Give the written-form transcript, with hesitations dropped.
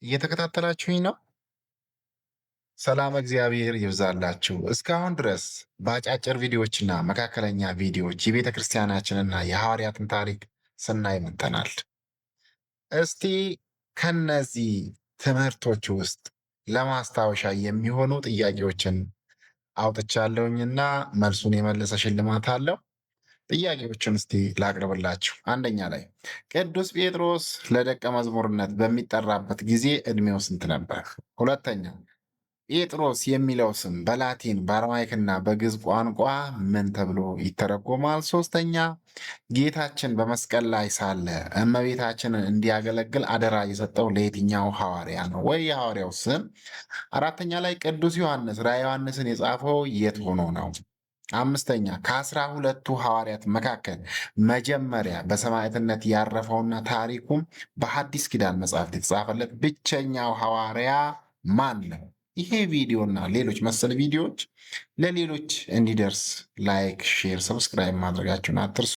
እየተከታተላችሁኝ ነው? ሰላም እግዚአብሔር ይብዛላችሁ። እስካሁን ድረስ በአጫጭር ቪዲዮዎችና መካከለኛ ቪዲዮዎች የቤተ ክርስቲያናችንና የሐዋርያትን ታሪክ ስናይ መጥተናል። እስቲ ከነዚህ ትምህርቶች ውስጥ ለማስታወሻ የሚሆኑ ጥያቄዎችን አውጥቻለሁኝና መልሱን የመለሰ ሽልማት አለው። ጥያቄዎችን እስቲ ላቅርብላችሁ። አንደኛ ላይ ቅዱስ ጴጥሮስ ለደቀ መዝሙርነት በሚጠራበት ጊዜ ዕድሜው ስንት ነበር? ሁለተኛ ጴጥሮስ የሚለው ስም በላቲን በአርማይክና በግዕዝ ቋንቋ ምን ተብሎ ይተረጎማል? ሶስተኛ ጌታችን በመስቀል ላይ ሳለ እመቤታችንን እንዲያገለግል አደራ የሰጠው ለየትኛው ሐዋርያ ነው? ወይ የሐዋርያው ስም። አራተኛ ላይ ቅዱስ ዮሐንስ ራዕየ ዮሐንስን የጻፈው የት ሆኖ ነው? አምስተኛ ከአስራ ሁለቱ ሐዋርያት መካከል መጀመሪያ በሰማዕትነት ያረፈውና ታሪኩም በሐዲስ ኪዳን መጽሐፍት የተጻፈለት ብቸኛው ሐዋርያ ማን ነው? ይሄ ቪዲዮ እና ሌሎች መሰል ቪዲዮዎች ለሌሎች እንዲደርስ ላይክ፣ ሼር፣ ሰብስክራይብ ማድረጋችሁን አትርሱ።